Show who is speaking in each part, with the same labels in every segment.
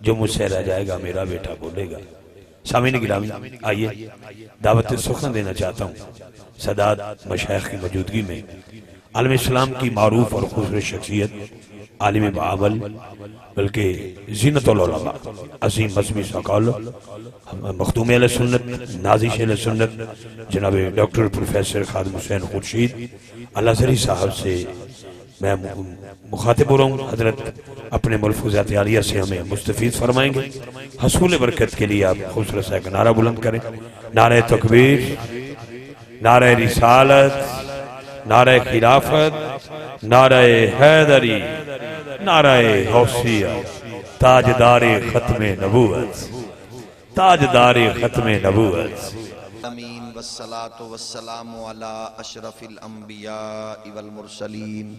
Speaker 1: جو مجھ سے رہ جائے گا میرا بیٹا بولے گا۔ سامعین گرامی آئیے دعوت سخن دینا چاہتا ہوں سادات مشائخ کی موجودگی میں عالم اسلام کی معروف اور خوبصورت شخصیت، عالم بعمل، بلکہ زینت العلماء، عظیم مذہبی ثقال، مخدوم اہل سنت، نازش اہل سنت، جناب ڈاکٹر پروفیسر خادم حسین خورشید الازہری صاحب سے میں مخاطب ہو رہا ہوں۔ حضرت اپنے ملفوظات عالیہ سے ہمیں مستفید فرمائیں گے۔ حصول برکت کے لیے آپ خوبصورت سا ایک نعرہ بلند کریں۔ نعرہ تکبیر، نعرہ رسالت، نعرہ خلافت، نعرہ حیدری، نعرہ غوثیہ، تاجدار ختم نبوت، تاجدار ختم نبوت۔
Speaker 2: امین والصلاة والسلام علی اشرف الانبیاء والمرسلین،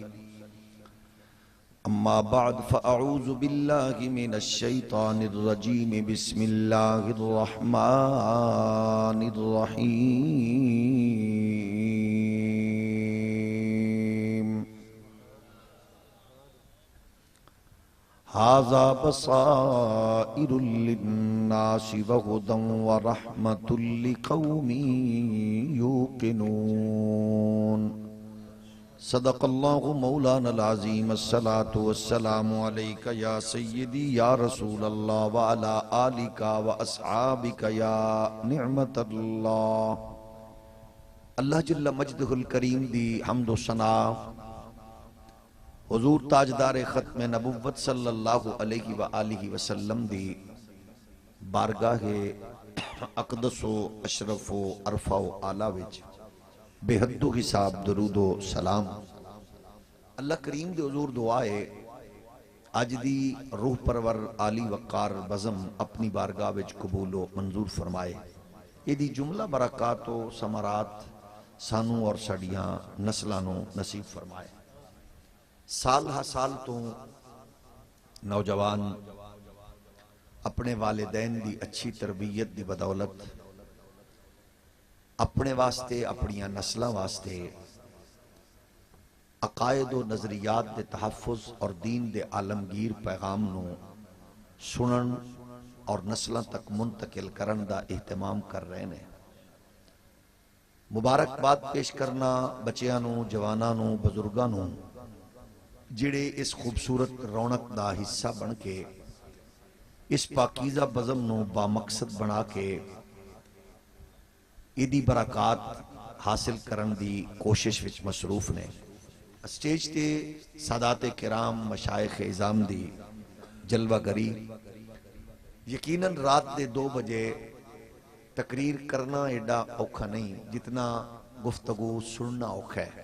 Speaker 2: اما بعد فاعوذ باللہ من الشیطان الرجیم، بسم اللہ الرحمن الرحیم۔ ھذا بصائر للناس وہدی ورحمۃ لقوم یوقنون۔ صدق اللہ مولانا العظیم۔ الصلاة والسلام علیک یا سیدی یا رسول اللہ وعلی آلک واصحابک یا نعمت اللہ۔ اللہ جل مجدہ الکریم دی حمد و ثنا حضور تاجدار ختم نبوت صلی اللہ علیہ وآلہ وسلم دی بارگاہ اقدس و اشرف و عرفہ و اعلیٰ وچ بے حد و حساب درود و سلام۔ اللہ کریم دے حضور دعائے اج دی روح پرور عالی وقار بزم اپنی بارگاہ وچ قبول و منظور فرمائے۔ یہ دی جملہ برکات و ثمرات سانوں اور ساڈیاں نسلاں نوں نصیب فرمائے۔ سال ہا سال تو نوجوان اپنے والدین دی اچھی تربیت دی بدولت اپنے واسطے، اپنیاں نسلاں واسطے عقائد و نظریات دے تحفظ اور دین دے عالمگیر پیغام نو سنن اور نسلاں تک منتقل کرن دا اہتمام کر رہے ہیں۔ مبارکباد پیش کرنا بچیاں نو، جواناں نو، بزرگاں نو جڑے اس خوبصورت رونق دا حصہ بن کے اس پاکیزہ بزم نو با مقصد بنا کے ایدی برکات حاصل کرن دی کوشش وچ مصروف نے۔ اسٹیج تے سادات کرام، مشائخ عظام دی جلوہ گری، یقیناً رات دے 2 بجے تقریر کرنا ایڈا اوکھا نہیں جتنا گفتگو سننا اوکھا ہے،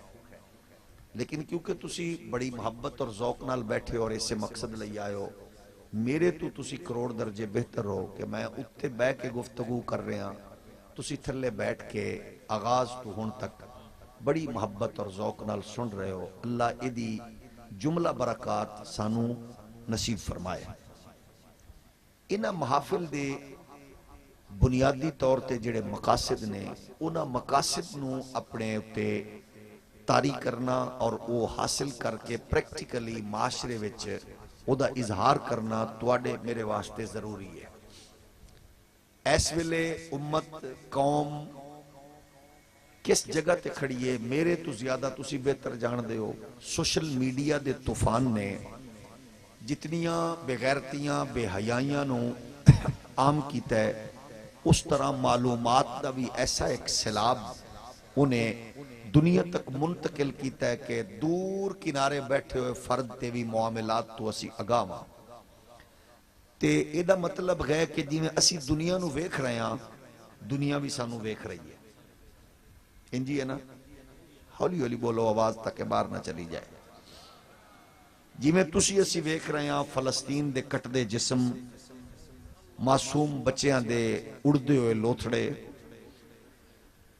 Speaker 2: لیکن کیونکہ تسی بڑی محبت اور ذوق نال بیٹھے اور اسے مقصد لئی آئے ہو، میرے تو تسی کروڑ درجے بہتر ہو کہ میں اتنے بے کے گفتگو کر رہے ہیں، تسی تھلے بیٹھ کے آغاز تو ہون تک بڑی محبت اور ذوق نال سن رہے ہو۔ اللہ ایدی جملہ برکات سانو نصیب فرمائے۔ انہاں محافل دے بنیادی طور تے جڑے مقاصد نے، انہاں مقاصد نو اپنے اتے طاری کرنا اور وہ حاصل کر کے پریکٹیکلی معاشرے وچ او دا اظہار کرنا تواڈے میرے واسطے ضروری ہے۔ اس ویلے امت، قوم کس جگہ تے کھڑی ہے میرے تو زیادہ تسی بہتر جان دے ہو۔ سوشل میڈیا دے طوفان نے جتنیاں بے غیرتیاں، بے حیائیاں نو عام کیتا ہے، اس طرح معلومات دا بھی ایسا ایک سیلاب انہیں دنیا تک منتقل کیتا ہے کہ دور کنارے بیٹھے ہوئے فرد تے بھی معاملات تو اسی اگاہ ماں تے ایدہ مطلب ہے کہ جی میں اسی دنیا نو ویکھ رہے ہیں، دنیا بھی سانو ویکھ رہی ہے۔ انجی ہے نا؟ ہولی ہولی بولو آواز تاکہ باہر نہ چلی جائے۔ جی میں تسی اسی ویکھ رہے ہیں فلسطین دے کٹ دے جسم، معصوم بچیاں دے اڑدے ہوئے لوتھڑے،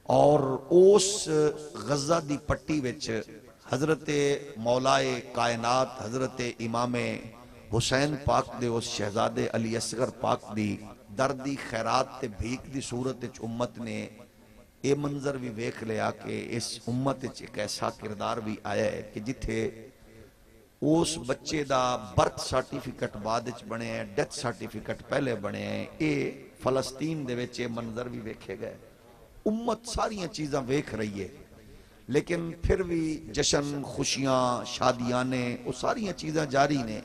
Speaker 2: اور اس غزہ دی پٹی وچ حضرت مولائے کائنات حضرت امام حسین پاک دے اس شہزادے علی اصغر پاک دی دردی خیرات تے بھیک دی صورت وچ امت نے اے منظر بھی ویکھ لیا کہ اس امت وچ ایک ایسا کردار بھی آیا ہے کہ جتھے اس بچے دا برتھ سرٹیفکیٹ بعد وچ بنے ہیں، ڈیتھ سرٹیفکیٹ پہلے بنے ہیں، اے فلسطین دے وچ منظر بھی ویکھے گئے، امت ساریاں چیزاں ویکھ رہی ہے، لیکن پھر بھی جشن، خوشیاں، شادیانے، وہ ساریاں چیزاں جاری نے۔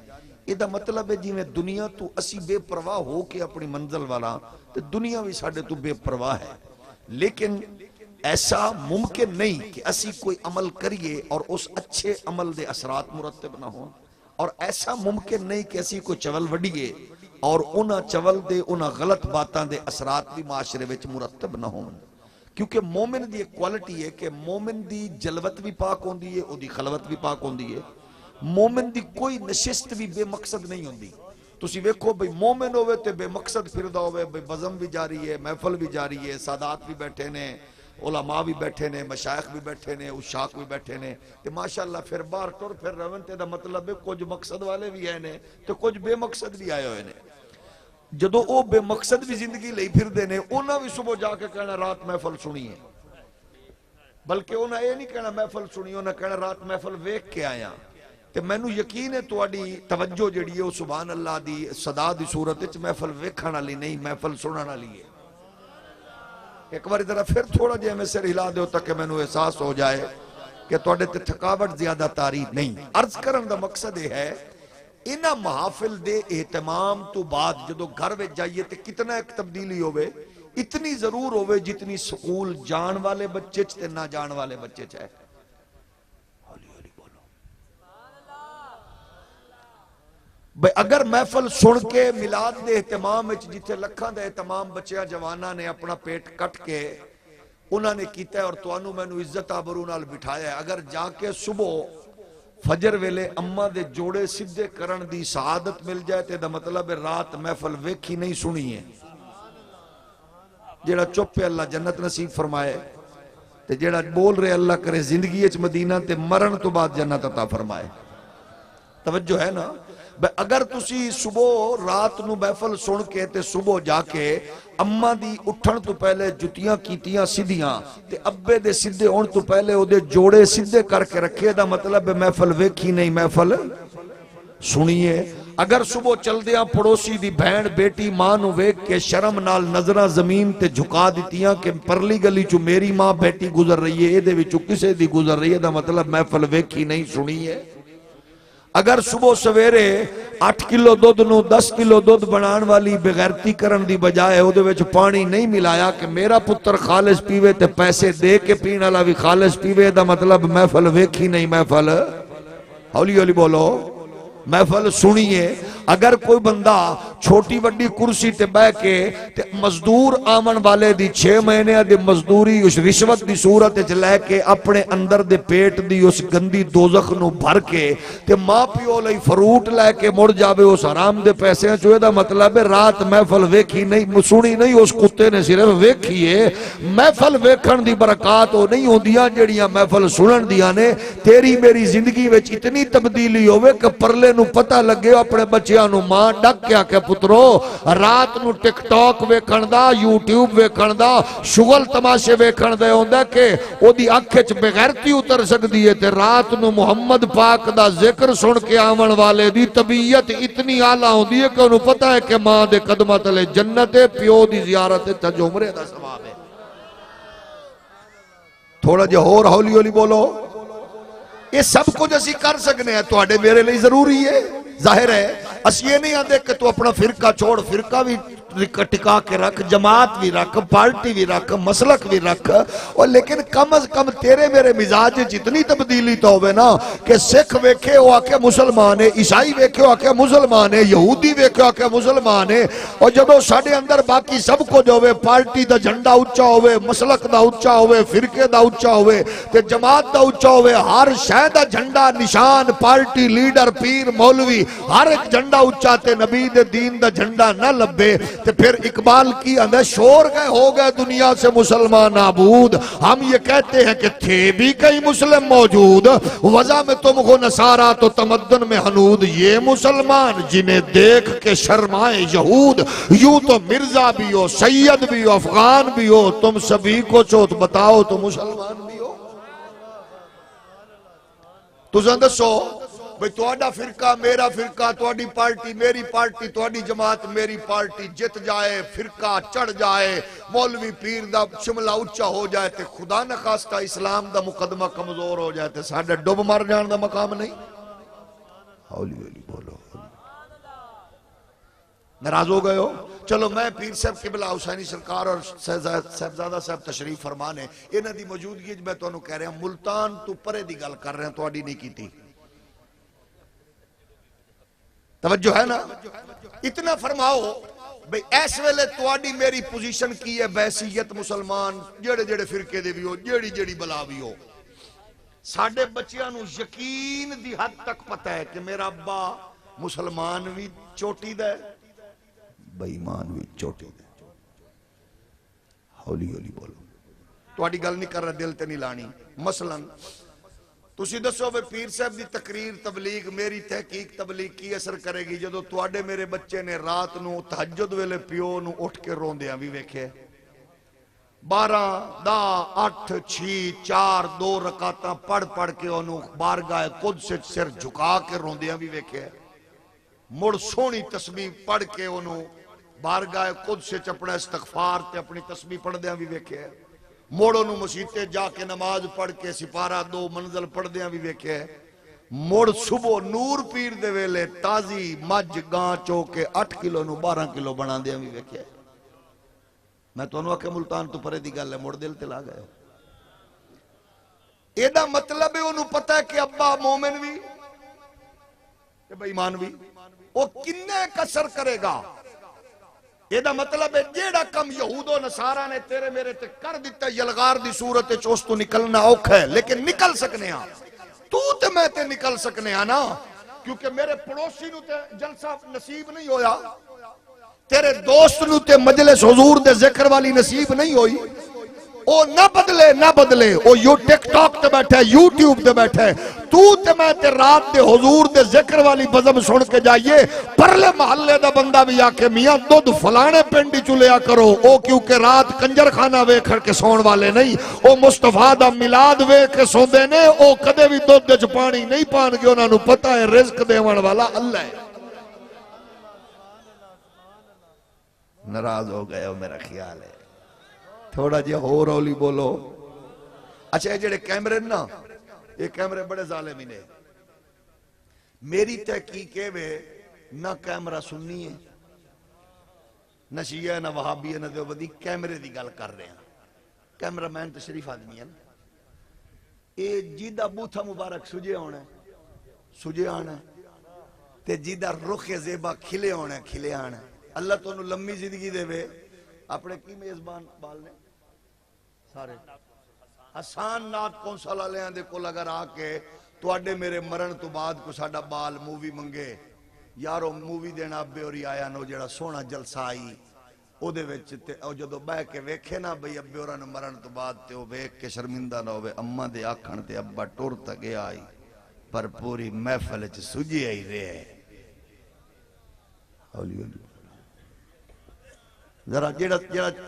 Speaker 2: یہ دا مطلب ہے جی میں دنیا تو اسی بے پرواہ ہو کے اپنی منزل والا، تو دنیا بھی ساڑھے تو بے پرواہ ہے، لیکن ایسا ممکن نہیں کہ اسی کوئی عمل کریے اور اس اچھے عمل دے اثرات مرتب نہ ہوں، اور ایسا ممکن نہیں کہ اسی کو چول وڈیے اور انہاں چول دے انہاں غلط باتاں دے اثرات بھی معاشرے وچ مرتب نہ ہوں، کیونکہ مومن دی ایک کوالٹی ہے کہ مومن دی جلوت بھی پاک ہوندی ہے، او دی خلوت بھی پاک ہوندی ہے، مومن دی کوئی نشست بھی بے مقصد نہیں ہوندی۔ تسی ویکھو بھئی مومن ہوئے تے بے مقصد پھردا ہوئے، بھئی بزم بھی جاری ہے، محفل بھی جاری ہے، سادات بھی بیٹھے نے، علماء بھی بیٹھے نے، مشائخ بھی بیٹھے نے، اشاق بھی بیٹھے نے، تے ماشاءاللہ پھر باہر ٹر پھر رون تے دا مطلب ہے کچھ مقصد والے بھی ہیں نے تے کچھ بے مقصد بھی آئے ہوئے نے۔ جدو او بے مقصد بھی زندگی لئی پھر دینے، انہاں بھی صبح جا کے کہنا رات محفل سنی ہے، بلکہ انہاں یہ نہیں کہنا محفل سنی، انہاں کہنا رات محفل ویکھ کے آیا۔ تے مینوں یقین ہے تواڈی توجہ جڑی ہے وہ سبحان اللہ دی صدا دی صورت وچ محفل ویکھن والی نہیں، محفل سنن والی ہے۔ ایک بار ذرا پھر تھوڑا جہے میں سر ہلا دیو تاکہ مینوں احساس ہو جائے کہ تواڈے تے تھکاوٹ زیادہ طاری نہیں۔ عرض کرن دا مقصد یہ ہے انہاں محافل دے اہتمام تو بعد جدو گھر وچ جائیے تے کتنا ایک تبدیلی ہوئے، اتنی ضرور ہوئے جتنی سکول جان والے بچے تے نہ جان والے بچے چاہے۔ بھئی اگر محفل سن کے میلاد دے اہتمام وچ جتھے لکھاں دے اہتمام بچیاں جواناں نے اپنا پیٹ کٹ کے انہاں نے کیتا ہے اور توانو میں نو عزت آبرو نال بٹھایا ہے، اگر جا کے صبح فجر ویلے اماں دے جوڑے سدھے کرن دی سعادت مل جائے تے دا مطلب ہے رات محفل ویکھی نہیں سنی ہے۔ جیڑا چپ ہے اللہ جنت نصیب فرمائے، تے جیڑا بول رہے اللہ کرے زندگی اچ مدینہ تے مرن تو بعد جنت عطا فرمائے۔ توجہ ہے نا؟ اگر تسی صبح رات نو محفل سن کے تے صبح جا کے اماں دی اٹھن تو پہلے جتیاں کیتیاں سدھیاں تے ابے دے سدھے ہون تو پہلے او دے جوڑے سدھے کر کے رکھے دا مطلب ہے محفل ویکھی نہیں محفل سنیے۔ اگر صبح چل دیاں پڑوسی دی بہن بیٹی ماں نو ویکھ کے شرم نال نظراں زمین تے جھکا دیتیاں کہ پرلی گلی چو میری ماں بیٹی گزر رہی ہے، اے دے وچوں کسے دی گزر رہی ہے دا مطلب محفل ویکھی نہیں سنی ہے۔ اگر صبح سویرے 8 کلو دودھ نو 10 کلو دودھ بنان والی بغیرتی کرن دی بجائے او دے وچ پانی نہیں ملایا کہ میرا پتر خالص پیوے تے پیسے دے کے پین والا بھی خالص پیوے دا مطلب محفل ویکھی نہیں محفل ہولی ہولی بولو محفل سنیے۔ اگر کوئی بندہ چھوٹی وڈی کرسی تے بہ کے تے مزدور آمن والے دی 6 مہینے دی مزدوری اس رشوت دی صورت وچ لے کے اپنے اندر دے پیٹ دی اس گندی دوزخ نو بھر کے تے ماں پیو لئی فروٹ لے کے مڑ جاوے اس حرام دے پیسے چوے دا مطلب ہے رات محفل ویکھی نہیں سنی نہیں، اس کتے نے صرف ویکھیے۔ محفل ویکھن دی برکات او نہیں ہوندیاں جڑیاں محفل سنن دیاں نے۔ تیری میری زندگی وچ اتنی تبدیلی ہوئے کہ پرلے نو پتہ لگے اپنے بچے نو ماں ڈک کیا کہ پترو رات نو ٹک ٹاک ویکھن دا، یوٹیوب ویکھن دا، شغل تماشے ویکھن دے ہوندا کہ او دی اکھ وچ بغیرتی اتر سکدی ہے تے رات نو محمد پاک دا ذکر سن کے آون والے دی طبیعت اتنی اعلیٰ ہوندی ہے کہ انہوں پتہ ہے کہ ماں دے قدمہ تلے جنت ہے، پیو دی زیارت ہے، تج عمرے دا ثواب ہے۔ تھوڑا جے اور ہولی ہولی بولو، یہ سب کچھ اسی کر سکنے ہیں تواڈے میرے لئی ضروری ہے۔ ظاہر ہے اس یہ نہیں آندے کہ تو اپنا فرقہ چھوڑ، فرقہ بھی ٹکا کے رکھ، جماعت بھی رکھ، پارٹی بھی رکھ، مسلک بھی رکھ، اور لیکن کم از کم تیرے میرے مزاج جتنی تبدیلی تو ہوئے نا کہ سکھ ویکھے ہو آکے مسلمان ہے، عیسائی ویکھے ہو آکے مسلمان ہے، یہودی ویکھے ہو آکے مسلمان ہے، اور جدو ساڑھے اندر باقی سب کو جو ہوئے پارٹی دا جھنڈا اچھا ہوئے، مسلک دا اچھا ہوئے، فرقے دا اچھا ہوئے، تے جماعت دا اچھا ہوئے، ہر شے دا جھنڈا نشان پارٹی لیڈر پیر مولوی ہر ایک جھنڈا اچھا تے نبی دے دین دا جھنڈا نہ لبے تے پھر اقبال کی اندر شور گئے ہو گئے دنیا سے مسلمان نابود۔ ہم یہ کہتے ہیں کہ تھے بھی کئی مسلم موجود، وضع میں تم کو نصارہ تو تمدن میں حنود، یہ مسلمان جنہیں دیکھ کے شرمائے یہود، یوں تو مرزا بھی ہو سید بھی ہو افغان بھی ہو، تم سبھی کو چوت بتاؤ تو مسلمان بھی ہو۔ تو زندہ سو بھئی تواڈا فرقہ میرا فرقہ، تواڈی پارٹی میری پارٹی، تواڈی جماعت میری پارٹی جت جائے، فرقہ چڑھ جائے، مولوی پیر دا شملہ اچھا ہو جائے تے خدا نہ خواستہ اسلام دا مقدمہ کمزور ہو جائے تے ساڈا ڈب مر جان دا مقام نہیں۔ ہولی ہولی بولو، ناراض ہو گئے ہو؟ چلو میں پیر صاحب قبلہ حسینی سرکار اور صاحبزادہ صاحب تشریف فرمانے انہاں دی موجودگی میں تانوں کہہ رہا ہوں ملتان تو پرے دی گل کر رہے ہیں، تواڈی نہیں کیتی۔ توجہ ہے نا؟ اتنا فرماؤ بھئی ایس ویلے تواڈی میری پوزیشن کی ہے بحیثیت مسلمان جڑے جڑے فرقے دے بھی ہو، جڑی جڑی بلا بھی ہو، ساڈے بچیاں نو یقین دی حد تک پتہ ہے کہ میرا ابا مسلمان بھی چوٹی دے بے ایمان بھی چوٹی دے۔ ہولی ہولی بولو، تواڈی گل نہیں کر رہا، دل تے نہیں لانی۔ مثلا تسی دسو بے پیر صاحب دی تقریر تبلیغ میری تحقیق تبلیغ کی اثر کرے گی جدو تواڈے میرے بچے نے رات نو تہجد ویلے پیو نو اٹھ کے روندیاں بھی ویکھے 12 10 8 6 4 2 رکعتاں پڑھ پڑھ کے انہوں بارگاہ قدس سر جھکا کے روندیاں بھی ویکھے، مڑ سونی تسبیح پڑھ کے انہوں بارگاہ قدس اپنا استغفار تے اپنی تسبیح پڑھ دیاں بھی ویکھے، مڑ انہوں مسیتے جا کے نماز پڑھ کے سپارہ 2 منزل پڑھ دیاں بھی ویکھے، مڑ صبح نور پیر دے ویلے تازی مجھ گاں چوکے 8 کلو نو 12 کلو بنا دیاں بھی ویکھے۔ میں تو انہوں کہ ملتان تو پرے دی گل ہے، مڑ دل تے لا گئے۔ ایدہ مطلب ہے انہوں پتہ ہے کہ ابا مومن بھی کہ بے ایمان بھی، وہ کنے کسر کرے گا؟ ایدہ مطلب ہے جیڑا کم یہود و نصارہ نے تیرے میرے تے کر دیتا یلغار دی صورت چوس تو نکلنا اوکھ ہے، لیکن نکل سکنے ہاں تو تے میں تے نکل سکنے ہاں نا، کیونکہ میرے پڑوسی نو تے جلسہ نصیب نہیں ہویا، تیرے دوست نو تے مجلس حضور دے ذکر والی نصیب نہیں ہوئی، او نہ بدلے نہ بدلے، او ٹک ٹاک تے بیٹھے یوٹیوب تے بیٹھے، تو تے میں تے رات دے حضور دے ذکر والی بزم سن کے جائیے، پرلے محلے دا بندہ بھی آکے میاں دودھ فلانے پنڈی چلیا کرو، او کیونکہ رات کنجر خانہ ویکھر کے سون والے نہیں، او مصطفیٰ دا ملاد ویکھ کے سون دے نے، او کدے بھی دودھ دے پانی نہیں پان گے، انہاں نو پتہ ہے رزق دیوان والا اللہ ہے۔ ناراض ہو گئے ہو میرا خیال ہے، تھوڑا جی ہو رولی بولو۔ اچھا یہ جڑے کیمرے نا، یہ کیمرے بڑے ظالمی نے، میری تحقیق ہے نہ کیمرہ سننی ہے نہ شیعہ نہ وہابی نہ دیوبندی، کیمرے دی گل کر رہے ہیں، کیمرہ مین تشریف آدمی ہے نا، یہ جیدہ بوتھا مبارک سجے ہونا ہے، سجے آنا ہے، تے جیدہ رخ زیبہ کھلے ہونا ہے، کھلے آنا ہے۔ اللہ تو انہوں لمبی زندگی دے وے، اپنے کی میزبان بالنے سارے حسان نات کونسل علیہ دے کو اگر آکے تو اڈے میرے مرن تو بعد کو ساڑا بال مووی منگے، یارو مووی دینا ابے اور آیا نو جڑا سونا جلسہ آئی، او دے ویچتے او جدو بہ کے ویکھے نا بھئی ابے اور مرن تو بعد تے او ویکھ کے شرمندہ نہ ہوئے، اممہ دے آکھن تے ابا ٹور تک آئی پر پوری محفل چ سجی آئی رہے۔ اولی اولی ذرا جیڑا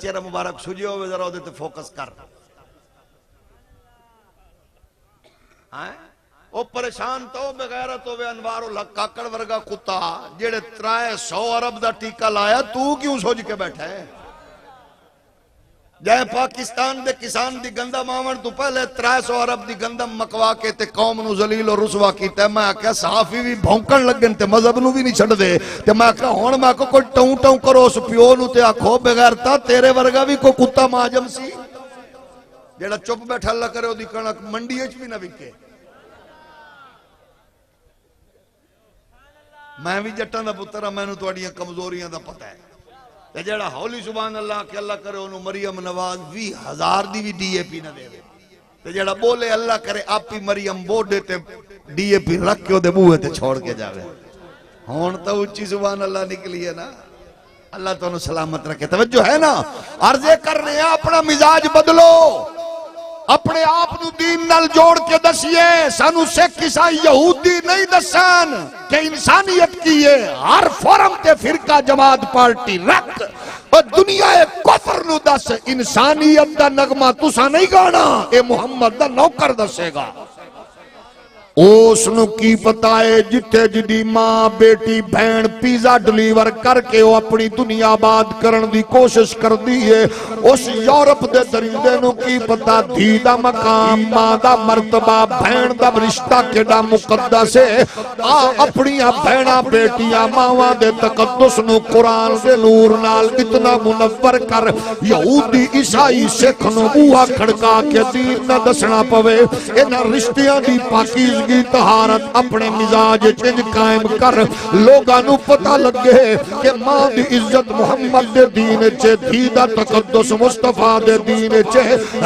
Speaker 2: چہرہ مبارک سجے ہوئے ذرا ہوئے تے فوکس کر، او پریشان تو بغیرت ہوئے انوار الحق کاکڑ ورگا کتا جیڑے 300 ارب دا ٹیکہ لایا، تو کیوں سوچ کے بیٹھا ہے؟ جائے پاکستان دے کسان دی گندہ ماون تو پہلے 300 ارب دی گندم مکوا کے تے قوم نو ذلیل و رسوا کیتا ہے۔ میں کہا صحافی بھی بھونکن لگن تے مذہب نو بھی نہیں چھڑ دے تے میں کہا ہون میں کوئی ٹاؤں ٹاؤں کرو اس پیو نو تے آکھو بغیرتا تیرے ورگا بھی کوئی کتا ماجم سی جیڑا چپ بیٹھا اللہ کرے ہو دی کنک منڈی اچ بھی نہ وکے۔ میں بھی جٹان دا پترہ میں نے توڑیاں کمزوریاں دا پتہ ہے، تے جیڑا ہولی سبحان اللہ کہ اللہ کرے انہوں مریم نواز 20,000 دی بھی ڈی اے پی نہ دے دے، تے جیڑا بولے اللہ کرے آپ ہی مریم بوڑے تے ڈی اے پی رکھ کے دے بوئے تے چھوڑ کے جاوے، ہون تا اچھی سبحان اللہ نکلی ہے نا، اللہ تو انہوں سلامت رکھے۔ توجہ ہے نا، عرضے کرنے ہیں اپنا مزاج بدلو، اپنے آپ نو دین نال جوڑ کے دسیے، سانو سکھ عیسائی یہودی نہیں دسان کہ انسانیت کی ہے، ہر فورم تے فرقہ جماعت پارٹی رکھ اور دنیا کفر نو دس، انسانیت دا نغمہ تسا نہیں گانا، اے محمد دا نوکر دسے گا۔
Speaker 3: اس نو کی پتا ہے جتھے جدی ماں بیٹی بہن پیزا ڈلیور کر کے وہ اپنی دنیا آباد کرن دی کوشش کر دی ہے، اس یورپ دے درندے نو کی پتا دھی دا مقام، ماں دا مرتبہ، بہن دا رشتہ کیڑا مقدس ہے۔ اپنی بہناں بیٹیاں ماواں دے تقدس نو قرآن دے نور نال اتنا منور کر، یہودی عیسائی سکھ نو بوہا کھڑکا کے دین نہ دسنا پوے، انہاں رشتیاں دی پاکیزگی طہارت اپنے مزاج چنج قائم کر، لوگاں نو پتہ لگے کہ ماں دی عزت محمد دے دین چے، دھی دا تقدس مصطفیٰ دے دین چے،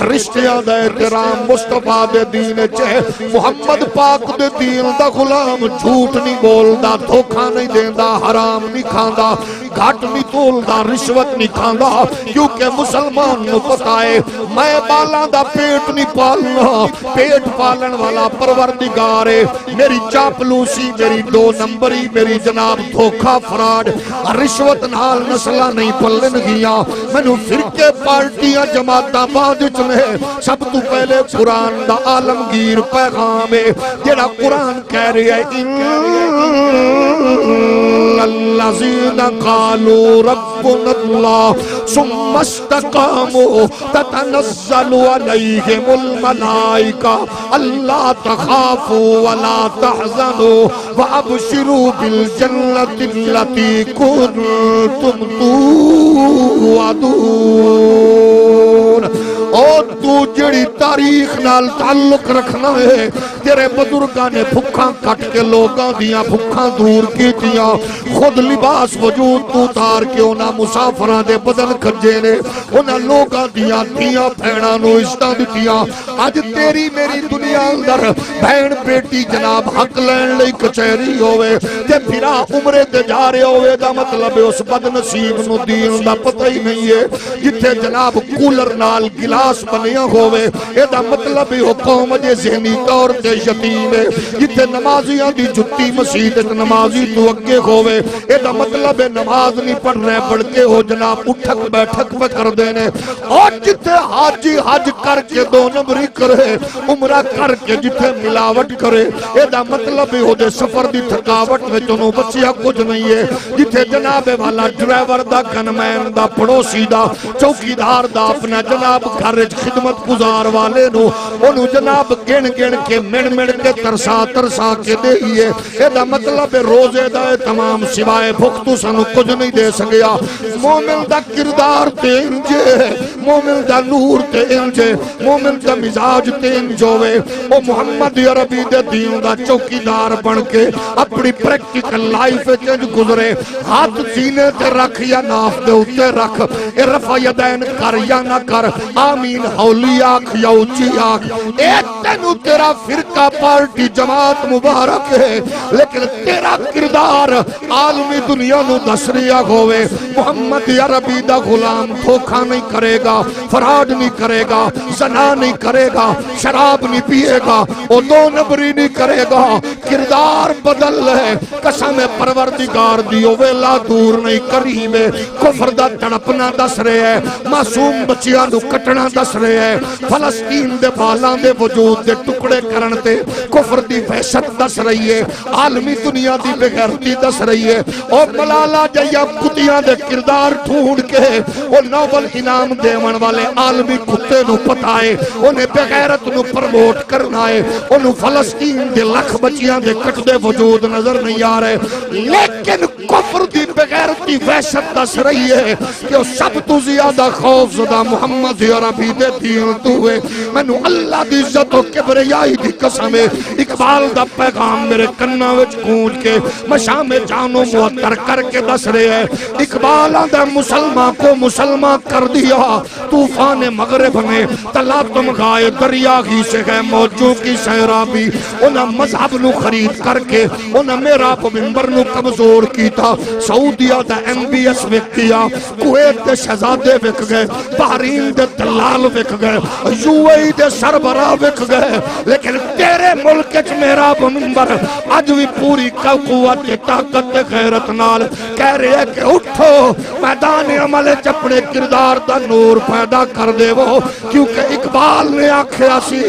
Speaker 3: رشتیاں دا احترام مصطفیٰ دے دین چے، محمد پاک دے دین دا غلام جھوٹ نہیں بولدا، دھوکا نہیں دیندا، حرام نہیں کھاندا، گھٹ نہیں تولدا، رشوت نہیں کھاندا، کیونکہ مسلمان نو پتہ ہے میں بالاں دا پیٹ نہیں پالنا، پیٹ پالن والا پروردگار ہے۔ میری چاپلوسی، میری دو نمبری، میری جناب دھوکا فراڈ، رشوت نال نسلہ نہیں پلن گیا، میں نو فرقے پارٹیاں جماعتاں بعد چنے، سب تو پہلے قرآن دا عالمگیر پیغام ہے، جڑا قرآن کہہ رہے ہے الذین قالوا ربنا اللہ ثم استقاموا تتنزل علیہم الملائکہ اللہ تخافوا ولا تحزنوا وابشروا بالجنۃ التي کنتم توعدون۔ اور تو جڑی تاریخ نال تعلق رکھنا ہے، تیرے بزرگاں نے بھکھاں کٹ کے لوگاں دیاں بھکھاں دور کیتیاں، خود لباس وجود تو تار کے انہاں مسافراں دے بدن کھجے نے، انہاں لوگاں دیاں دیاں بہناں نو عزتاں دتیاں۔ اج تیری میری دنیا اندر بہن بیٹی جناب حق لین لئی کچہری ہوئے تے پھرا عمرے تے جا رہے ہوئے، دا مطلب ہے اس بد نصیب نو دین دا پتہ ہی نہیں ہے۔ جتھے جناب کولر نال گلاس بنیا ہوئے، اے دا مطلب ہے قوم جے ذہنی طور تے یتیم ہے۔ جتھے نمازیاں دی جتی مسجد نمازی تو اگے ہوئے، اے دا مطلب ہے نماز نہیں پڑھ رہے بلکہ ہو جناب اٹھک بیٹھک پہ کر دینے۔ اور جتھے حاجی حج کر کے دو نمبری کرے، عمرہ کر کے جتھے ملاوٹ کرے، اے دا مطلب ہے ہو دے سفر دی تھکاوٹ میں چنو بچیا کچھ نہیں ہے۔ جتھے جناب والا ڈرائیور دا گنمین دا پڑوسی دا چوکیدار دا اپنا جناب گھر خدمت گزار والے نو انہوں جناب گن گن کے مڑ مڑ کے ترسا ترسا کے دے ہی ہے۔ اے دا مطلب روزے دا تمام سوائے بھوک تو سانو کچھ نہیں دے سکیا۔ مومن دا کردار تے انجے، مومن دا نور تے انجے، مومن دا مزاج تے انجوے، او محمد عربی دے دین دا چوکیدار بن کے اپنی پریکٹیکل لائف چنج گزرے۔ ہاتھ سینے تے رکھ یا ناف دے اتے رکھ، اے رفع یدین کر یا نہ کر، آمین ہولی آنکھ یا اچھی آنکھ، اے تینو تیرا فرقہ پارٹی جماعت مبارک ہے، لیکن تیرا کردار عالمی دنیا نو دسریا ہوئے۔ محمد عربی دا غلام دھوکا نہیں کرے گا، فراڈ نہیں کرے گا، زنا نہیں کرے گا، شراب نہیں پیے گا، او دو نبری نہیں کرے گا، کردار بدل ہے۔ قسم پروردگار دیو ویلا دور نہیں قریب ہے، کفر دا تڑپنا دس رہے ہے، معصوم بچیاں نو کٹنا دس رہے ہے، فلسطین دے بالاں دے وجود دے ٹکڑے کرن تے کفر دی وحشت دس رہی ہے، عالمی دنیا دی بغیرتی دس رہی ہے۔ اور ملالہ جیا کتیاں دے کردار ڈھونڈ کے وہ نوبل انعام دیون والے عالمی کتے نو پتہ ہے، انہیں بغیرت نو پرموٹ کرنا ہے، انہوں فلسطین دے لکھ بچیاں دے کٹ دے وجود نظر نہیں آ رہے، لیکن کفر دی بغیرتی وحشت دس رہی ہے کہ وہ سب تو زیادہ خوف زدہ محمد عربی دے دین تو ہوئے۔ میں نو اللہ دی عزت و کبریائی دی قسم ہے، اقبال دا پیغام میرے کنہ وچ گونج کے مشام جانو معطر کر کے دس رہے ہیں۔ اقبال دا مسلمان کو مسلمان کر دیا، طوفان مغرب میں تلاطم گائے دریا ہی سے ہے موجوں کی سیرابی، انہاں مذہب نو خرید کر کے انہاں میرا منبر نو کمزور کیتا، سعودیہ دا MBS وک گیا، کویت دے شہزادے وک گئے، بحرین دے دلال وک گئے، UAE دے سربراہ وک گئے، لیکن تیرے ملک چ میرا منبر اج بھی پوری قوت طاقت غیرت نال کہہ رہے ہیں کہ اٹھو میدان عمل اپنے کردار دا نور پیدا کر دے وہ، کیونکہ اقبال نے آکھیا سی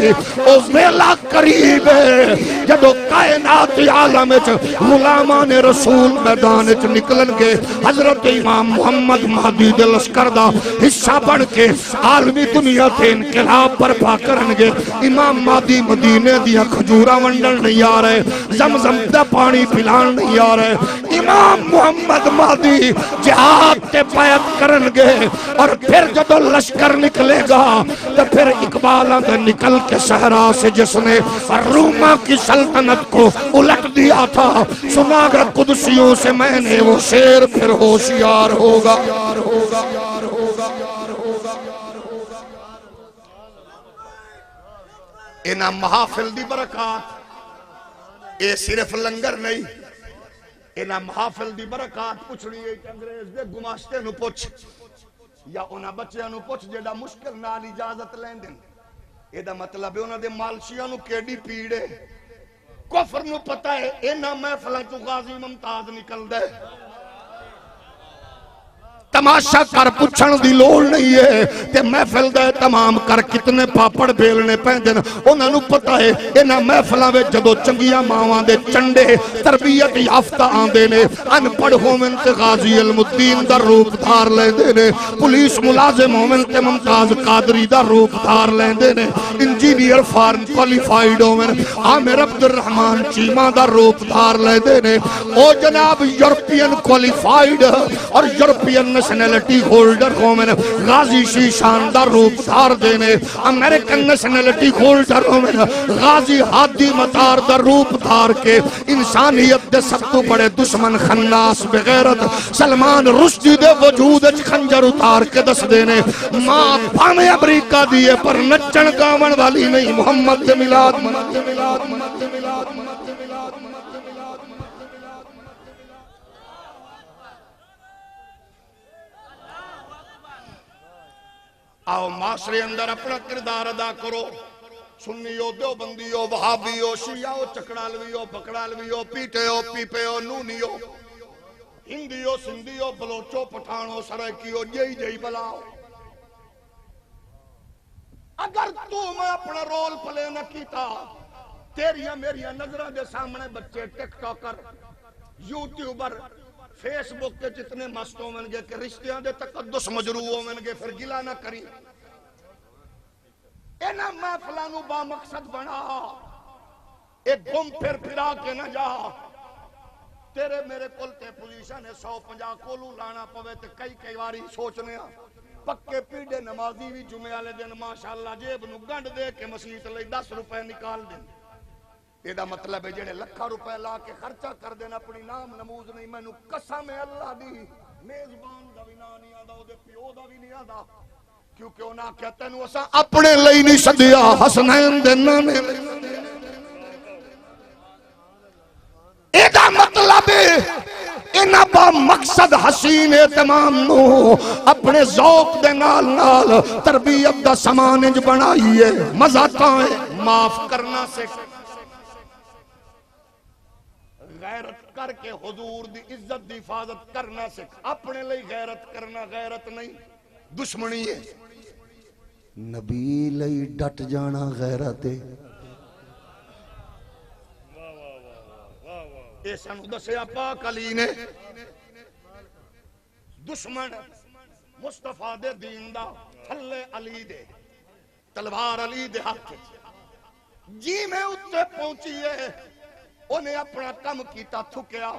Speaker 3: او ویلا قریب ہے جدو کائنات عالم وچ غلامان رسول میدان وچ نکلن گے، حضرت امام محمد مہدی دے لشکر دا حصہ بن کے عالمی دنیا تے انقلاب برپا کرن گے۔ امام مہدی مدینے دیا کھجوراں ونڈن نہیں آ رہے، زمزم دا پانی پلان نہیں آ رہے، امام محمد مہدی جہاد تے بیعت کرن گے، اور پھر جدو لشکر نکلے گا تو پھر اقبالاں دے نکل کے صحرا سے جس نے روما کی سلطنت کو الٹ دیا تھا، سنا گا قدسیوں سے میں نے وہ شیر پھر ہوشیار ہوگا۔ انہاں محافل دی برکات اے صرف لنگر نہیں، انہاں محافل دی برکات پوچھنی ہے کہ انگریز دے گماشتے نو پوچھ یا انہاں بچیاں نو پوچھ جیڑا مشکل نال اجازت لین دن، اے دا مطلب ہے انہاں دے مالشیاں نو کیڑی پیڑے، کفر نو پتہ ہے انہاں محفلاں چوں غازی ممتاز نکل دے، تماشا کر پچھن دی لوڑ نہیں ہے تے محفل دے تمام کر کتنے پاپڑ بیلنے پیندن، انہاں نو پتہ ہے انہاں محفلاں وچ جدو چنگیاں ماواں دے چنڈے تربیت یافتہ آندے نے، ان پڑھ ہومن تے غازی علم الدین دا روپ دھار لیندے نے، پولیس ملازم ہومن تے ممتاز قادری دا روپ دھار لیندے نے، انجینئر فارن کوالیفائیڈ ہومن عامر عبد الرحمن چیمہ دا روپ دھار لیندے نے، او جناب یورپین کوالیفائیڈ اور یورپین نیشنلٹی ہولڈر ہومن غازی شیشان دا روپ دھار دینے، امریکن نیشنلٹی ہولڈر ہومن غازی حادی مطار دا روپ دھار کے انسانیت دے سب تو بڑے دشمن خناس بغیرت سلمان رشدی دے وجود اچ خنجر اتار کے دس دینے، ماں پامے امریکہ دیئے پر نچن گاون والی نہیں، محمد دے ملاد آؤ معاشرے اندر اپنا کردار ادا کرو، سنیو دیوبندیو وہابیو شیعو چکڑالویو بکڑالویو پیٹیو پیپیو نونیو ہندیو سندھیو بلوچو پٹھانو سرائکیو جئی جئی بلاؤ، اگر تو میں اپنا رول پلے نہ کیتا، تیریاں میریاں نظرہ دے سامنے بچے ٹک ٹاکر یوٹیوبر فیس بک کے جتنے مست ہوں گے کہ رشتیاں دے تقدس مجروح ہوں گے، پھر گلہ نہ کری، انہاں محفلانو با مقصد بنا، ایک گم پھر پھرا کے نہ جا، تیرے میرے کلتے پوزیشن ہے 150 کولو لانا پوے تے کئی واری سوچنے پکے پیڑے نمازی بھی جمعے والے دن ماشاءاللہ جیب نو گنڈ دے کے مسیت لئی 10 روپے نکال دیں، یہ دا مطلب ہے جڑے لکھا روپے لا کے خرچہ کر دینا اپنی نام نموز نہیں، میں نو قسم اللہ دی میزبان دا بھی نہیں آدھا او دے پیو دا بھی نہیں آدھا، کیونکہ انہاں کہتے ہیں اساں اپنے لئی نہیں سدیا حسنین دے نانے، یہ دا مطلب ہے انہاں با مقصد حسین اہتمام نو اپنے ذوق دے نال تربیت دا سمانج بنائیے، مزہ تائیں معاف کرنا سکھ، غیرت کر کے حضور دی عزت دی حفاظت کرنا سکھ، اپنے لئی غیرت کرنا غیرت نہیں دشمنی ہے، نبی لئی ڈٹ جانا غیرت ہے، اے سانو دسیا پاک علی نے، دشمن مصطفیٰ دے دین دا تھلے علی دے تلوار علی دے ہاتھ جی میں اتے پہنچیے، انہیں اپنا کم کیتا تھکیا،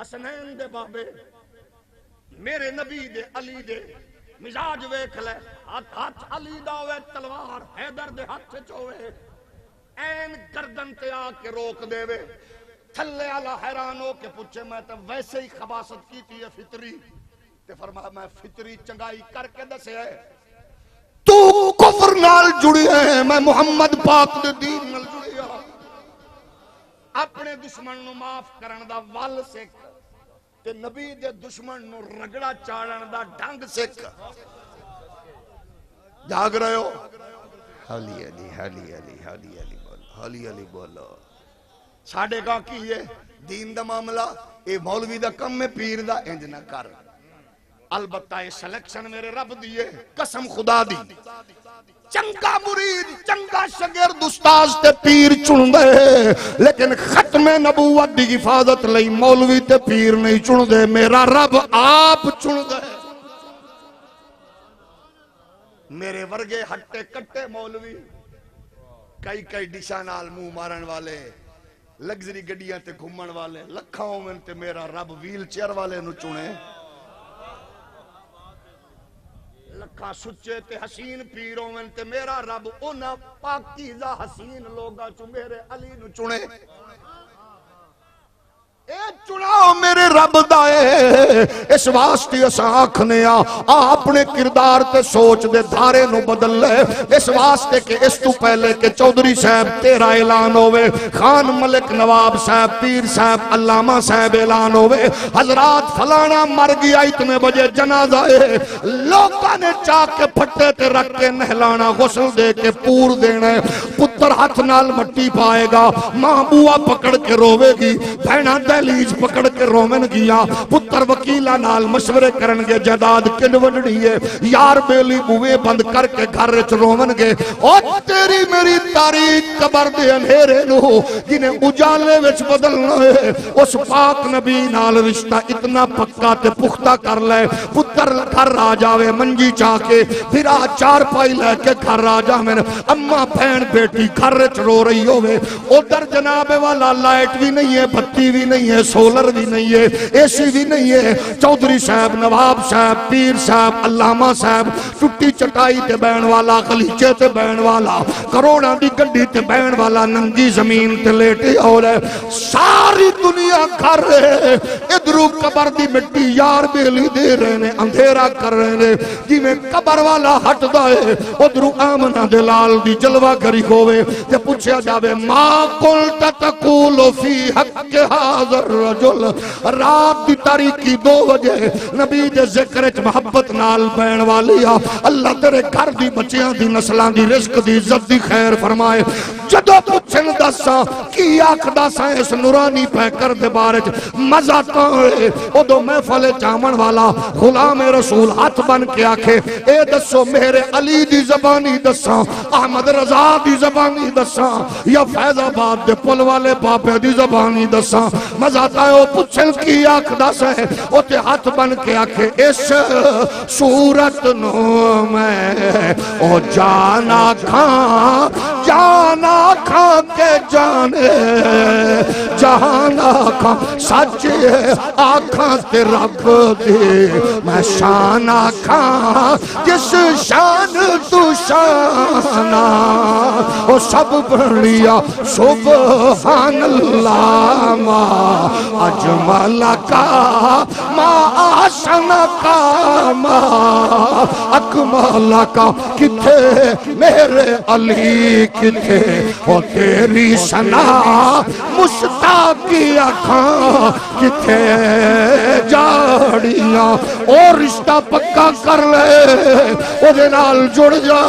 Speaker 3: حسنین دے بابے میرے نبی دے علی دے مزاج ویکھ لے، ہاتھ علی دا ہوئے تلوار حیدر دے ہاتھ چوئے، این گردن تے آ کے روک دے وے، تھلے والا حیران ہو کے پوچھے میں تو ویسے ہی خباست کی تھی فطری، تے فرمایا میں فطری چنگائی کر کے دسے ہے، تو کفر نال جڑی ہے، میں محمد پاک دے دین نال جڑی ہے، اپنے دشمن نو معاف کرن دا ول سکھ تے نبی دے دشمن نو رگڑا چاڑن دا ڈھنگ سکھ، جاگ رہے ہو؟ حالی علی حالی علی حالی علی بولو، حالی علی بولو، ساڑھے کا کی ہے دین دا معاملہ، اے مولوی دا کم میں پیر دا انج نہ کر، البتہ یہ سلیکشن میرے رب دیئے قسم خدا دی چنگا مرید چنگا شاگرد استاذ تے پیر چن دے لیکن ختم نبوت دی حفاظت لئی مولوی تے پیر نہیں چن دے میرا رب آپ چن دے میرے ورگے ہٹے کٹے مولوی کئی ڈشاں نال منہ مارن والے لگزری گڈیاں تے گھومن والے لکھاں ہوون تے میرا رب ویل چیئر والے نو چنے لکھاں سچے تے حسین پیر ہوون تے میرا رب انہاں پاکیزہ حسین لوگاں چوں میرے علی نو چنے اے چناؤ میرے رب دائے اس واسطے اساں آکھنے اپنے کردار تے سوچ دے دھارے نو بدل لے اس واسطے کہ اس تو پہلے کہ چودھری صاحب تیرا اعلان ہوئے خان ملک نواب صاحب پیر صاحب علامہ صاحب اعلان ہوئے حضرات فلانا مر گیا اتنے بجے جنازہ ہے لوگاں نے چاک کے پھٹے تے رکھ کے نہلانا غسل دے کے پور دینے پتر ہاتھ نال مٹی پائے گا ماں بوا پکڑ کے روے گی بہنا دہلیز پکڑ کے رومن گیا پتر وکیلہ نال مشورے کرن گے جداد کن وڈڑی ہے یار بیلی بوئے بند کر کے گھر رچ رومن گے اور تیری میری تاریخ قبر دے انہیرے نو جنہیں اجالے وچ بدلنا ہے اس پاک نبی نال رشتہ اتنا پکا تے پختہ کر لے پتر گھر آ جاوے منجی چاہ کے پھر آ چار پائی لے کے گھر آ جاوے اماں بہن بیٹی گھر رچ رو رہی ہوئے ادھر جناب والا لائٹ بھی نہیں ہے بتی بھی نہیں ہے سولر بھی نہیں ہے اے سی بھی نہیں ہے چودھری صاحب نواب صاحب پیر صاحب علامہ صاحب ٹٹی چٹائی تے بین والا غلیچے تے بین والا کروڑا دی گڈی تے بین والا ننگی زمین تے لیٹے اور ساری دنیا کر رہے ادھرو قبر دی مٹی یار بیلی دے رہے نے اندھیرا کر رہے نے جی میں قبر والا ہٹ دائے ادھرو آمنہ دلال دی جلوہ گری ہوئے تے پوچھا جاوے ما قلت تقول فی حق حاضر رجل رات دی تاریکی 2 بجے نبی دے ذکر محبت نال بین والی اللہ تیرے گھر دی بچیاں دی نسلان دی رزق دی عزت دی خیر فرمائے جدو پوچھن دسا کی آکھدا سا اس نورانی پیکر دے بارے مزہ تاں ادو محفل چامن والا غلام رسول ہاتھ بن کے آکھے اے دسو میرے علی دی زبانی دسا احمد رضا دی زبانی دسا یا فیض آباد دے پل والے بابے دی زبانی دسا مزہ آتا ہے وہ پچھل کی آکھدا سے وہ تے ہاتھ بن کے آکھے اس صورت نو میں او جانا کھاں کے جانے جانا کھاں سچ آکھاں تے رکھ دے میں شانا کھاں جس شان تو شانا وہ سب بڑھیا سبحان اللہ ما اجمل کا ما آسن کا ما اکمل کا کتھے میرے علی کتھے وہ تیری سنا مشتاقی اکھاں کتھے جاڑیاں اور رشتہ پکا کر لے او دے نال جڑ جا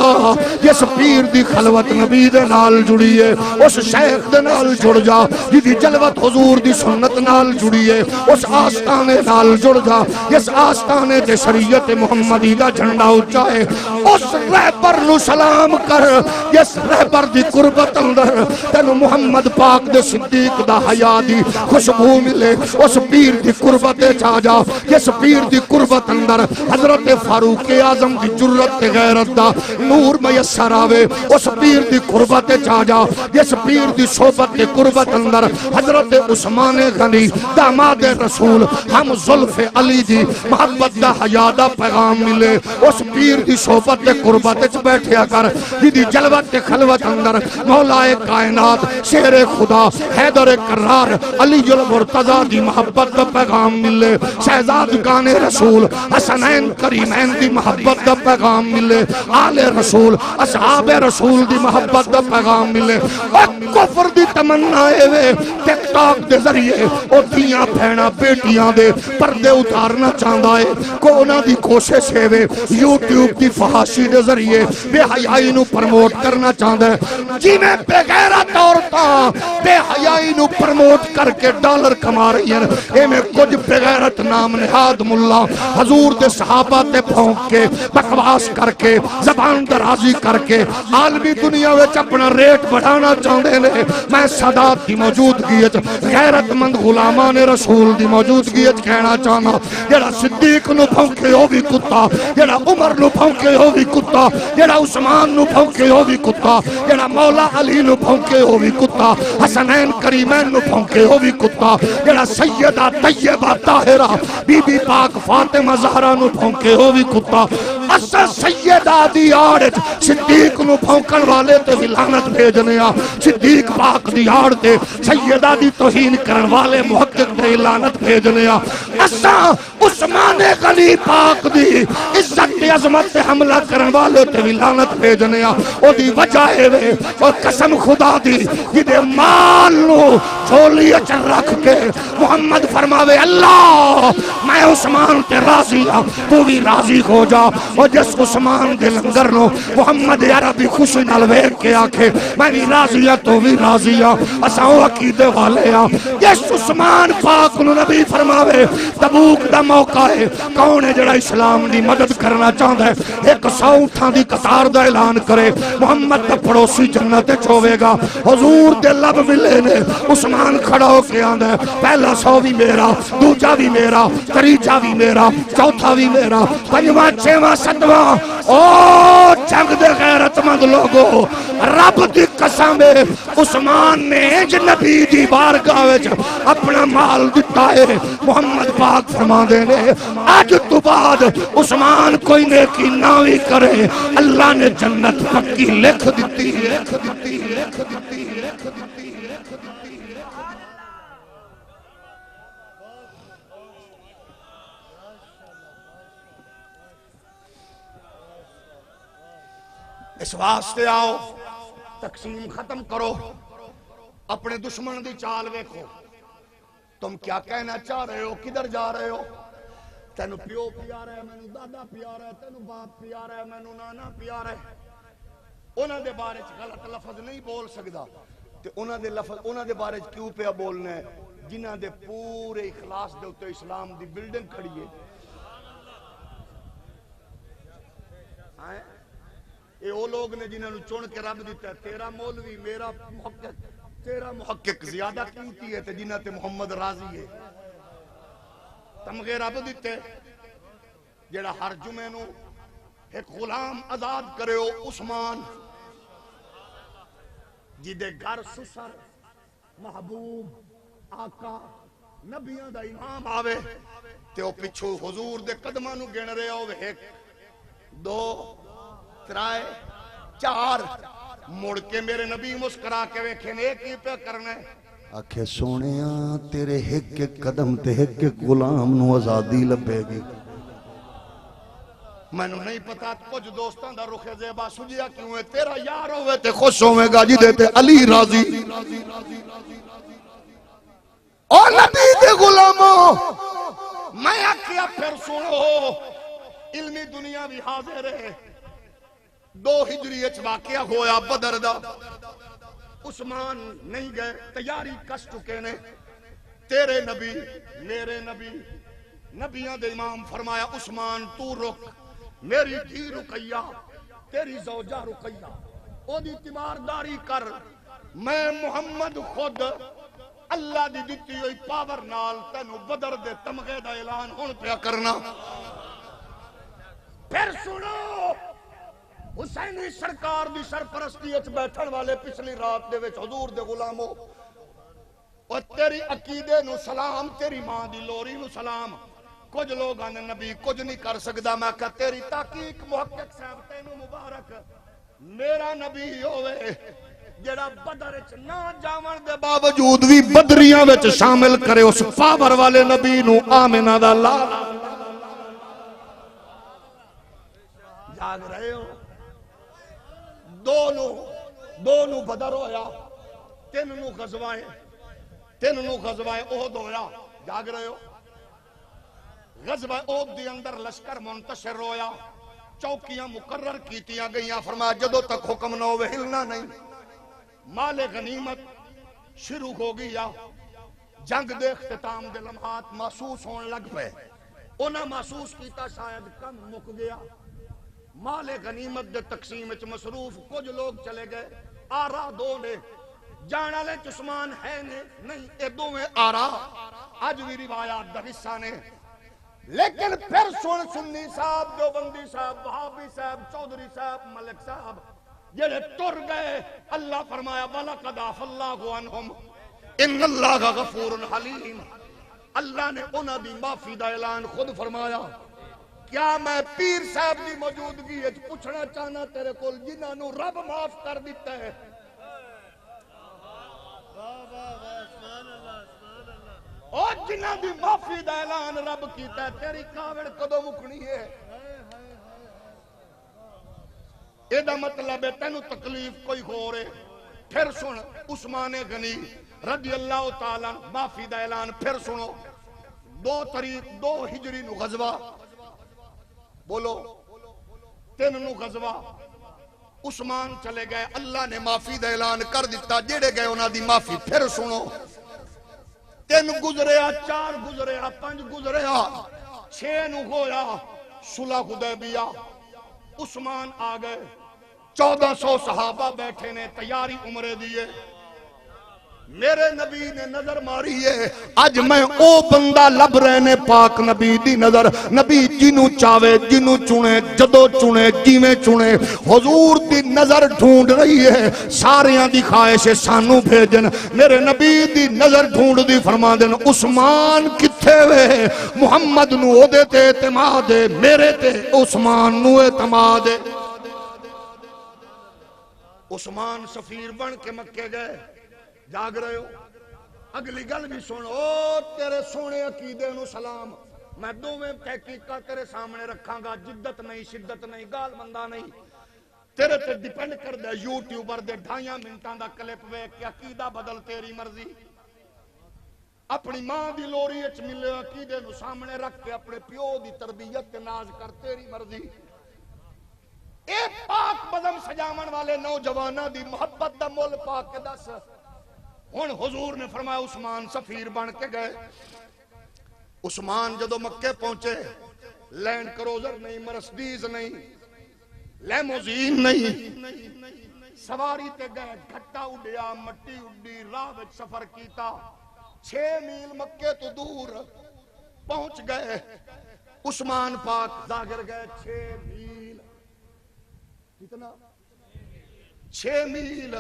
Speaker 3: جس پیر دی خلوت نبی دے نال جڑیے اس شیخ دے نال جڑ جا جدی جلوت حضور دی سنت نال جڑیے اس آستانے نال جڑ جا جس آستانے دے شریعت محمدی دا جھنڈا اچھائے اس رہبر نو سلام کر جس رہبر دی قربت اندر تینو محمد پاک دے صدیق دا حیا دی خوشبو ملے اس پیر دی قربت چاہ جا جس پیر دی قربت اندر حضرت فاروق اعظم دی جرت غیرت دا نور میسر آوے اس پیر دی قربت چاہ جا جس پیر دی صحبت دی قربت اندر حضرت عثمان غنی داماد رسول ہم زلف علی دی محبت دا حیا دا پیغام ملے اس پیر دی صحبت دی قربت چ بیٹھیا کر دی جلوت دی خلوت اندر مولا کائنات شیر خدا حیدر کرار علی المرتضی دی محبت دا پیغام ملے شہزاد گان رسول حسنین کریمین دی محبت دا پیغام ملے آل رسول اصحاب رسول دی محبت دا پیغام ملے اور کفر دی تمنا وے ٹک ٹاک دے ذریعے او دیاں بہنا بیٹیاں دے پردے اتارنا چاہتا ہے کونا دی کوشش ہے وے یوٹیوب دی فحاشی دے ذریعے بے حیائی نو پرموٹ کرنا چاہتا ہے جی میں بے غیرت عورتاں بے حیائی نو پرموٹ کر کے ڈالر کما رہی ہیں اے میں کچھ بے غیرت نام نہاد ملا حضور دے صحابہ تے پھونک کے بکواس کر کے زبان درازی کر کے عالمی دنیا وچ اپنا ریٹ بڑھانا چاہندے نے. میں سادات دی موجودگی وچ غیرت مند غلامان رسول دی موجودگی وچ کہنا چاہنا جڑا صدیق نو پھونکے او بھی کتا, جڑا عمر نو پھونکے او بھی کتا, جڑا عثمان نو پھونکے او بھی کتا, جڑا مولا علی نو پھونکے او بھی کتا, حسنین کریمین نو پھونکے او بھی کتا, جڑا سیدہ طیبہ طاہرہ بی بی پاک فاطمہ زہرا نو پھونکے او بھی کتا. اسا سیدہ دی آڑ صدیق نو پھونکن والے تے بھی لعنت بھیجنے آ, صدیق پاک دی آڑ تے سیدہ دی توہین کرن والے محقق تے لعنت بھیجنے آ. اسا عثمان غنی پاک دی عزت تے عظمت تے حملہ کرن والے تے بھی لعنت بھیجنے آ. او دی وجہ ہے وے او قسم خدا دی جدے مال نو جھولی اچ رکھ کے محمد فرماوے اللہ میں عثمان تے راضی ہاں تو بھی راضی ہو جا. اور جس عثمان دے لنگر نو محمد عربی خوشی نال ویکھ کے آکھے میں بھی راضی ہاں تو بھی راضی ہاں, اساں او عقیدے والے ہاں. جس عثمان پاک نو نبی فرماوے تبوک دا موقع ہے, کون ہے جڑا اسلام دی مدد کرنا چاہندا ہے, 100 اونٹاں دی قطار دا اعلان کرے محمد دا پڑوسی جنت وچ ہوے گا. حضور دے لب ملے نے, عثمان کھڑا ہو کے آندا ہے پہلا 100 بھی میرا, دوجا بھی میرا, تریجا بھی میرا, چوتھا بھی میرا, پنجواں چھواں ستواں. او جنگ دے غیرت مند لوگو رب دی قسم ہے عثمان نے انج نبی دی بارگاہ وچ اپنا مال دتا ہے. محمد پاک فرماندے نے اج تو بعد عثمان کوئی نیکی نہ بھی کرے اللہ نے جنت پکی لکھ دتی ہے. اس واسطے آؤ تقسیم ختم کرو, اپنے دشمن دی چال ویکھو. تم کیا کہنا چاہ رہے ہو, کدھر جا رہے ہو؟ تینو پیو پیارا ہے, مینوں دادا پیارا ہے, تینو باپ پیارا ہے, مینوں نانا پیارا ہے. انہاں دے بارے چ غلط لفظ نہیں بول سکدا تے انہاں دے بارے چ کیوں پیا بولنا ہے جنہاں دے پورے اخلاص دے اوتے اسلام دی بلڈنگ کھڑی ہے. اے او لوگ نے جنہاں نو چن کے رب دیتا ہے. تیرا مولوی میرا محقق, تیرا محقق زیادہ قیمتی ہے تے جنہاں تے محمد راضی ہے. تمغے رب دیتے جڑا ہر جمعے نو ایک غلام آزاد کرے ہو عثمان, جدے گھر سسر محبوب آقا نبیاں دا امام آوے تے او پچھو حضور دے قدماں نو گن رہے ہو 1 2 3 4 مڑ کے میرے نبی مسکرا کے ویکھے نے ایک ہی پہ کرنا ہے.
Speaker 2: آکھے سونیاں تیرے ایک ایک قدم تے ایک ایک غلام نو آزادی لبے گی.
Speaker 3: مینوں نہیں پتا کچھ دوستاں دا رخ زیبا سجیا کیوں ہے. تیرا یار ہوئے تے خوش ہوئے گا جی دیتے علی راضی. او نبی دے غلاموں میں آکھیا پھر سنو, علمی دنیا بھی حاضر ہے. 2 ہجری اچ واقعہ ہویا بدر دا. عثمان نہیں گئے, تیاری کس چکے نے. تیرے نبی میرے نبی نبیاں دے امام فرمایا عثمان تو رک, میری دھی رقیہ تیری زوجہ رقیہ او دی تیمارداری کر, میں محمد خود اللہ دی دتی ہوئی پاور نال تینو بدر دے تمغے دا اعلان ہون پیا کرنا. پھر سنو, حسینی سرکار دی سرپرستی اچ بیٹھن والے پچھلی رات دے وچ حضور دے غلاموں, اور تیری عقیدے نو سلام, تیری ماں دی لوری نو سلام. کچھ لوگ آنے نبی کچھ نہیں کر سکدا. میں کہا تیری تحقیق محقق صاحب تینو مبارک, میرا نبی ہوئے جڑا بدر اچ نہ جاون دے باوجود بھی بدریاں وچ شامل کرے اس پاور والے نبی نو آمنہ دا لال. جاگ رہے ہو؟ دو نو بدر ہویا, 3 نو غزوائے احد ہویا. جاگ رہے ہو؟ غزوہ احد دی اندر لشکر منتشر ہویا, چوکیاں مقرر کیتیاں گئیاں. فرمایا جدوں تک حکم نہ ہوئے ہلنا نہیں. مال غنیمت شروع ہو گیا. جنگ دے اختتام دے لمحات محسوس ہون لگ پے. انہاں محسوس کیتا شاید کم مک گیا، مال غنیمت دے تقسیم وچ مصروف، کچھ لوگ چلے گئے، آرا دو نے، جان والے عثمان ہے نے نہیں، اے دوویں آرا اج بھی روایات دا حصہ نے۔ لیکن پھر سنی صاحب، دیوبندی صاحب، وہابی صاحب، چودھری صاحب، ملک صاحب جڑے ٹر گئے، اللہ فرمایا وَلَقَدْ عَفَا اللَّهُ عَنْهُمْ إِنَّ اللَّهَ غَفُورٌ حَلِيمٌ۔ اللہ نے انہاں دی معافی دا اعلان خود فرمایا۔ کیا میں پیر صاحب دی موجودگی وچ پوچھنا چاہنا تیرے کول جنہاں نو رب معاف کر دیتا ہے، اور جنہاں دی معافی دا اعلان رب کیتا ہے، تیری کاوڑ کدوں مکنی ہے؟ اے دا مطلب ہے تینوں تکلیف کوئی ہو رہے۔ پھر سن عثمان غنی رضی اللہ تعالیٰ معافی دا اعلان پھر سنو۔ 2 ہجری نو غزوہ، بولو 3 نو غزوہ، عثمان چلے گئے، اللہ نے معافی دا اعلان کر دیتا، جڑے گئے انہاں دی معافی پھر سنو۔ 3 گزریا، 4 گزریا، 5 گزریا، 6 نو ہویا صلح حدیبیہ، عثمان آ گئے، 1400 صحابہ بیٹھے نے تیاری عمرے دیئے۔ میرے نبی نے نظر ماری ہے، اج میں او بندہ لب رہے نے پاک نبی دی نظر، نبی جنوں چاہے جنوں چنے، جدو چنے جیویں چنے، حضور دی نظر ڈھونڈ رہی ہے، ساریاں دی خواہش سانو بھیجن، میرے نبی دی نظر ڈھونڈ دی فرما دین عثمان کتھے وے، محمد نو او دے تے اعتماد ہے، میرے تے عثمان نو اعتماد ہے۔ عثمان سفیر بن کے مکے گئے، جاگ رہے ہو؟ اگلی گل بھی سن، او تیرے سونے عقیدے نو سلام، میں دوویں تحقیقہ تیرے سامنے رکھاں گا، جدت نہیں، شدت نہیں، گال مندہ نہیں، تیرے تے ڈیپینڈ کر دے، یوٹیوبر دے 2.5 منٹاں دا کلپ ویکھ کے عقیدہ بدل تیری مرضی، اپنی ماں دی لوری اچ ملے عقیدے نو سامنے رکھ کے اپنے پیو دی تربیت تے ناز کر تیری مرضی۔ اے پاک بدم سجامن والے نوجوانہ دی محبت دا مول پاک کے دس۔ ہن حضور نے فرمایا عثمان سفیر بن کے گئے۔ عثمان جدو مکے پہنچے، لینڈ کروزر نہیں، مرسڈیز نہیں، لیموزین نہیں، سواری تے گئے، گھٹا اڈیا، مٹی اڈی، راہ وچ سفر کیتا، 6 میل مکے تو دور پہنچ گئے۔ عثمان پاک ظاہر گئے 6 میل، کتنا 6 میل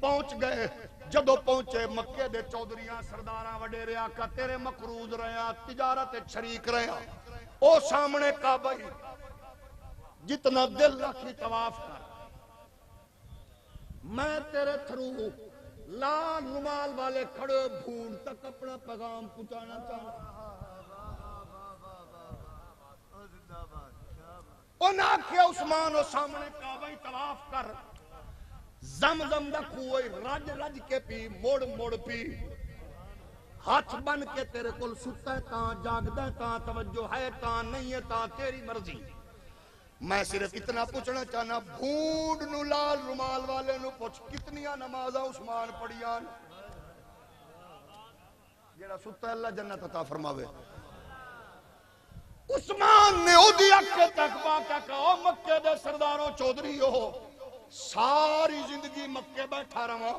Speaker 3: پہنچ گئے۔ جدو پہنچے مکے دے چودھریاں سرداراں وڈیرے آقا تیرے مقروض رہا، تجارت شریک رہا، او سامنے کعبہ جتنا دل رکھی طواف کر، میں تیرے تھرو لال رومال والے کھڑے بھون تک اپنا پیغام پہنچانا چاہتا۔ انہاں کیا عثمان و سامنے کعبہ طواف کر، زمزم دا کوئی رج رج کے پی، موڑ موڑ پی، ہاتھ بن کے تیرے کل ستا ہے تاں، جاگدا ہے تاں، توجہ ہے تاں، نہیں ہے تاں، تیری مرضی۔ میں صرف اتنا پوچھنا چاہنا، بھونڈ نو لال رومال والے نو پوچھ کتنیاں نمازاں عثمان پڑھیاں، جیڑا ستا ہے اللہ جنت عطا فرماوے۔ عثمان نے او دی اکھے تک باقا کہا، مکے دے سرداروں چودھری ہو، ساری زندگی مکے بیٹھا رہا،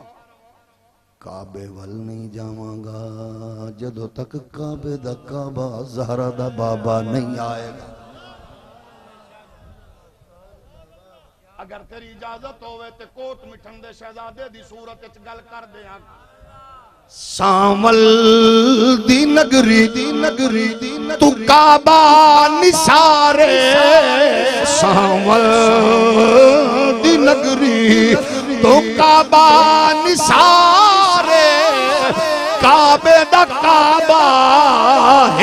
Speaker 2: کعبے ول نہیں جاواں گا جدو تک کعبے دا کعبہ زہرا دا بابا نہیں آئے گا۔
Speaker 3: اگر تیری اجازت ہوئے تے کوٹ مٹھن دے شہزادے دی صورت اچ گل کر دے ہاں۔
Speaker 2: سامل دی نگری تو کعبہ نثارے، سامل دی نگری تو کعبہ نثارے، کعبے دا کعبہ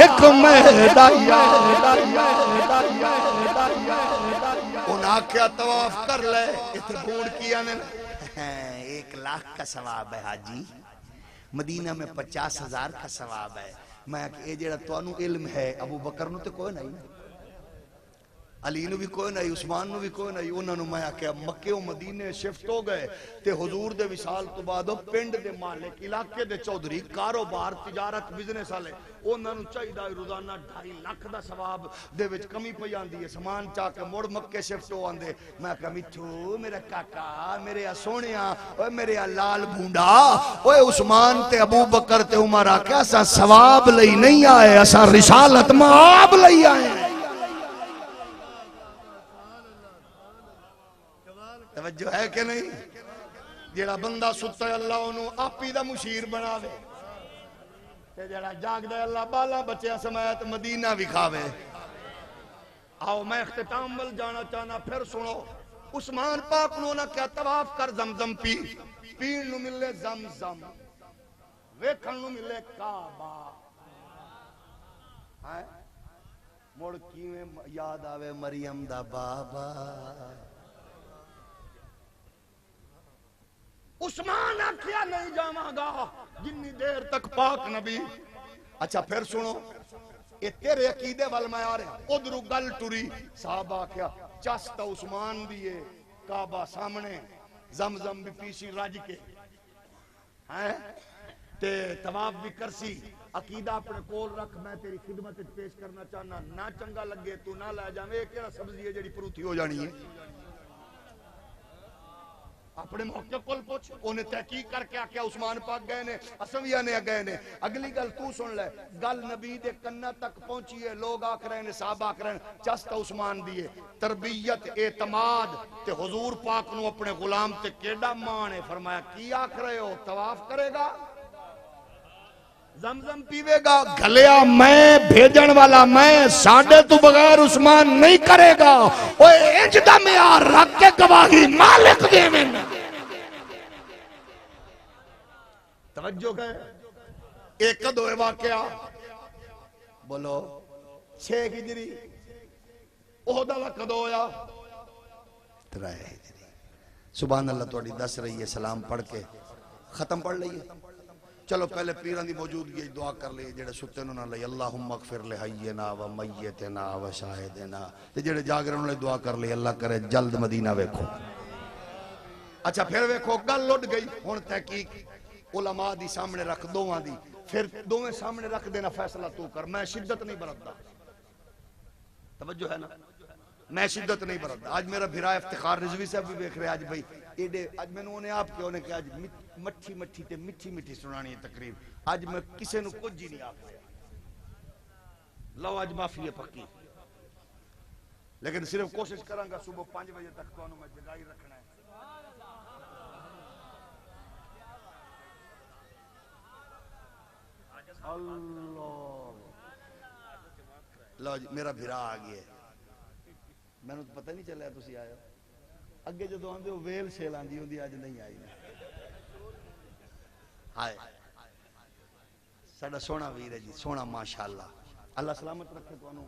Speaker 2: ایک میدہ انہاں کیا طواف کر لے، اتنے بھوڑ کیا نے 1 لاکھ کا ثواب ہے حاجی، مدینہ میں 50,000 کا ثواب ہے۔ میں کہ اے جڑا توانو علم ہے ابو بکر نو تے کوئی نہیں، علی نو بھی کوئی نہیں، عثمان نو بھی کوئی نہیں، انہوں نے میں آکھیا مکے و مدینے شفٹ ہو گئے تے حضور دے وصال تو بعد پنڈ دے مالک علاقے دے چودھری کاروبار تجارت بزنس والے انہوں نے چاہیے روزانہ 2.5 لاکھ دا ثواب دے وچ کمی پئی آندی ہے، سامان چا کے مڑ مکے شفٹ ہو آندے۔ میں کہا میٹھو میرا کاکا میرے سونیا اوے میرے لال بھونڈا اوے عثمان تے ابو بکر تے عمر آکھیا اساں ثواب لئی نہیں آئے، اساں رسالت مآب لئی آئے ہیں۔ توجہ ہے کہ نہیں؟ جیڑا بندہ ستا ہے اللہ انہوں آپی دا مشیر بنا دے تے جیڑا جاگ دے اللہ بالا بچے سمیت مدینہ بھی کھاوے۔ آؤ میں اختتام ول جانا چاہنا، پھر سنو عثمان پاک نو نہ کیا طواف کر زمزم پی، پین نو ملے زمزم، ویکھن نو ملے کعبہ، مڑ کیویں یاد آوے مریم دا بابا۔ عثمان آکھیا نہیں جاواں گا جنی دیر تک پاک نبی۔ اچھا پھر سنو اے تیرے عقیدے وال میں آ رہا، ادھرو گل ٹری، صحابہ آکھیا چست عثمان دیے کعبہ سامنے، زمزم بھی پیسی رج کے تے طواف بھی کرسی، عقیدہ اپنے کول رکھ، میں تیری خدمت پیش کرنا چاہنا، نہ چنگا لگے تو نہ لے جاویں، کیڑا سبزی ہے جڑی پروتھی ہو جانی ہے؟ اپنے موقع کول پوچھ، انہیں تحقیق کر کے آکھیا عثمان پاک گئے نے، اسویہ نے گئے نے۔ اگلی گل تو سن لے، گل نبی دے کنہ تک پہنچی ہے، لوگ آکھ رہے ہیں، صحابہ آکھ رہے ہیں چست عثمان دیے، تربیت اعتماد تے حضور پاک نو اپنے غلام تے کیڑا مان ہے۔ فرمایا کی آکھ رہے ہو؟ طواف کرے گا، زمزم پیوے گا، گھلیا میں بھیجن والا میں، ساڑھے تو بغیر عثمان نہیں کرے گا۔ اوہ انجدہ میں آ رکھ کے گواہی مالک دے میں۔ توجہ گئے ایک دوئے واقعہ بولو 6 ہجری، اہدہ وقت ہویا 3 ہجری۔ سبحان اللہ توڑی 10 رہی ہے، سلام پڑھ کے ختم پڑھ لئیے۔ چلو پہلے پیران دی موجودگی دعا کر لئیے، جڑے ستے نہ لئیے اللہم اغفر لحینا و میتنا و شاہدنا، جڑے جاگرن لئے دعا کر لئیے اللہ کرے جلد مدینہ ویکھو۔ اچھا پھر ویکھو گل لٹ گئی، ہون تحقیق علماء دی سامنے رکھ دوواں دی، پھر دوویں سامنے رکھ دینا فیصلہ تو کر، میں شدت نہیں برتدا۔ توجہ ہے نا، میں شدت نہیں برتدا۔ آج میرا بھرا افتخار رضوی صاحب بھی دیکھ رہے آج بھائی ایڈے، آج میں نے آپ کے ہونے کہ آج مٹھی مٹھی تے مٹھی مٹھی سنانی ہے تقریب، آج میں کسے نو کچھ ہی نہیں آپ سے لو آج معافی ہے پکی، لیکن صرف کوشش کروں گا صبح 5 بجے تک تو میں جگائی رکھنا ہے۔ اللہ لو جی میرا بھرا آ گیا، میں نے پتہ نہیں چلیا تسی آئے ہو، اگے جدو آندے ہو ویل سیل آندی ہوندی، آج نہیں آئی آئے۔ ساڑا سونا ویر ہے جی، سونا ماشاءاللہ، اللہ سلامت رکھے تو انہوں۔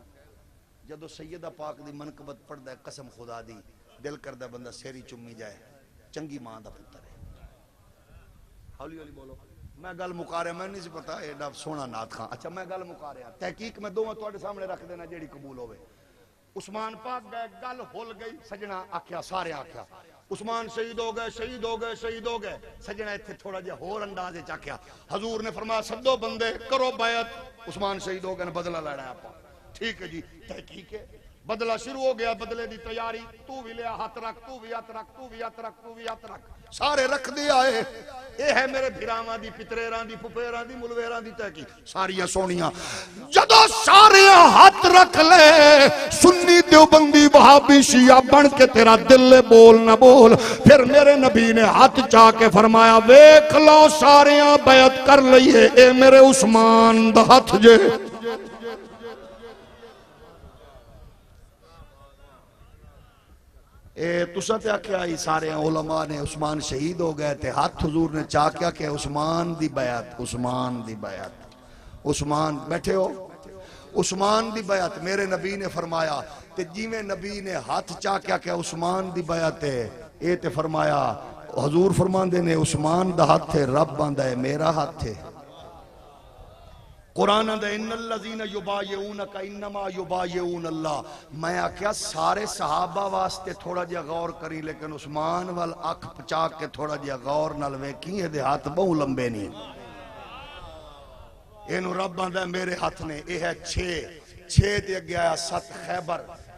Speaker 2: جدو سیدہ پاک دی منقبت پڑھ دے قسم خدا دی، دل کر دے بندہ سیری چمی جائے، چنگی ماں دا پتر ہے۔ ہولی ہولی بولو، میں گل مکا رہا، میں نہیں سی پتا ایڈا سونا نات خان۔ اچھا میں گل مکا رہا، تحقیق میں دو توڑے سامنے رکھ دینا جیڑی قبول ہوئے۔ عثمان پاک گئے، گل ہول گئی، سجنہ آکھیا، سارے آکھیا عثمان شہید ہو گئے، شہید ہو گئے، شہید ہو گئے۔ سجنہ ایتھے تھوڑا جا ہور اندازے چاکیا، حضور نے فرمایا سدو بندے کرو بیعت، عثمان شہید ہو گئے، بدلہ لڑا ہے آپ۔ ٹھیک ہے جی، تحقیق ہے، بدلہ شروع ہو گیا، بدلے دی تیاری، تو بھی لیا ہاتھ رکھ، تو بھی ہاتھ رکھ، تو بھی ہاتھ رکھ، تو بھی ہاتھ رکھ، سارے رکھ دیا ہے۔ اے ہے میرے بھیراواں دی، پتریراں دی، پھپھیراں دی، ملویراں دی تحقیق، ساریاں سونیاں۔ جدو سارے ہاتھ رکھ لے، سنی دیوبندی وہابی شیعہ بن کے تیرا دل بول نہ بول، پھر میرے نبی نے ہاتھ چاہ کے فرمایا ویکھ لو ساریاں بیعت کر لئیے، اے میرے عثمان دا ہاتھ جے۔ تسا تے آکھیا آئی سارے علماء نے عثمان شہید ہو گئے تھے، ہاتھ حضور نے چاہ کیا کہ عثمان دی بیعت، عثمان دی بیعت، عثمان بیٹھے ہو، عثمان دی بیعت میرے نبی نے فرمایا، تے جی میں نبی نے ہاتھ چاہ کیا کہ عثمان دی بیعت ہے، اے تے فرمایا حضور فرمان دے نے عثمان دا ہاتھ ہے، رب باندھا ہے میرا ہاتھ ہے۔ قرآن دا ان الذین یبایعونک انما یبایعون اللہ. میں آکھیا سارے صحابہ واسطے تھوڑا جہا غور کری لیکن عثمان وال اکھ پچا کے تھوڑا جہا غور نال ویکھی اے دے ہاتھ بہت لمبے نہیں. اینو رب آندا میرے ہاتھ نے اے ہے 6 دے اگے آیا 7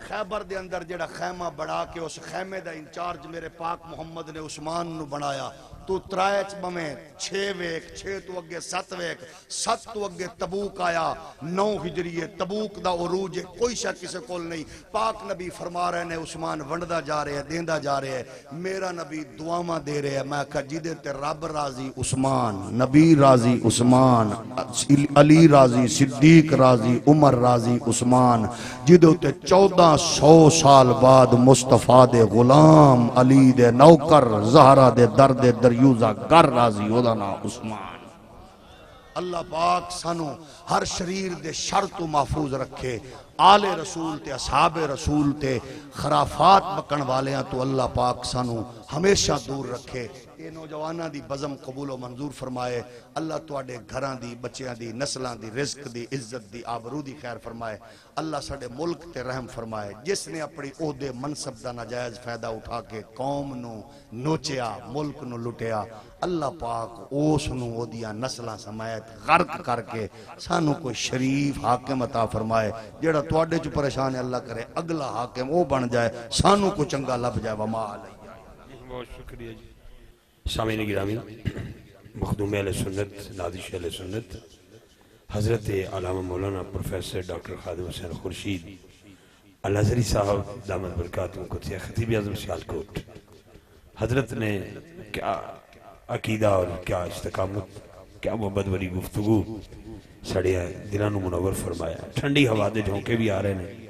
Speaker 2: خیبر دے اندر جڑا خیمہ بڑھا کے اس خیمے دا انچارج میرے پاک محمد نے عثمان نو بنایا. تو ترائچ بمیں 6 ویک 6 تو اگے 7 ویک 7 تو اگے تبوک آیا 9 ہجری تبوک دا عروج کوئی شک کسے کول نہیں. پاک نبی فرما رہے ہیں عثمان ونڈدا جا رہے ہیں دیندہ جا رہے ہیں. میرا نبی دعاواں دے رہے ہیں. میں کہا جدے تے رب راضی عثمان نبی راضی عثمان علی راضی صدیق راضی عمر راضی عثمان جدے تے 1400 سال بعد مصطفیٰ دے غلام علی دے نوکر زہرا دے درد دریوزہ گر راضی ہودا نا عثمان. اللہ پاک سانو ہر شریر دے شر تو محفوظ رکھے. آل رسول تے اصحاب رسول تے خرافات بکن والیاں تو اللہ پاک سانو ہمیشہ دور رکھے. یہ نوجوانہ دی بزم قبول و منظور فرمائے. اللہ تواڈے گھراں دی بچیاں دی نسلاں دی رزق دی عزت دی آبرو دی خیر فرمائے. اللہ ساڈے ملک تے رحم فرمائے. جس نے اپنی عہدے منصب دا ناجائز فائدہ اٹھا کے قوم نو نوچیا ملک نو لٹیا اللہ پاک اس نو اودیاں نسلاں سمیت غرق کر کے سانو کوئی شریف حاکم عطا فرمائے. جڑا تواڈے چ پریشان ہے اللہ کرے اگلا حاکم وہ بن جائے سانو کو چنگا لب جائے. وما علیہ.
Speaker 1: بہت شکریہ جی. سامعین گرامی مخدوم اہل سنت نادش اہل سنت حضرت علامہ مولانا پروفیسر ڈاکٹر خادم حسین خورشید الازہری صاحب دامت برکاتہم قدسیہ خطیب اعظم سیالکوٹ حضرت نے کیا عقیدہ اور کیا استقامت کیا محبت بری گفتگو سڑیا دلانو منور فرمایا. ٹھنڈی ہوا دے جھونکے بھی آ رہے ہیں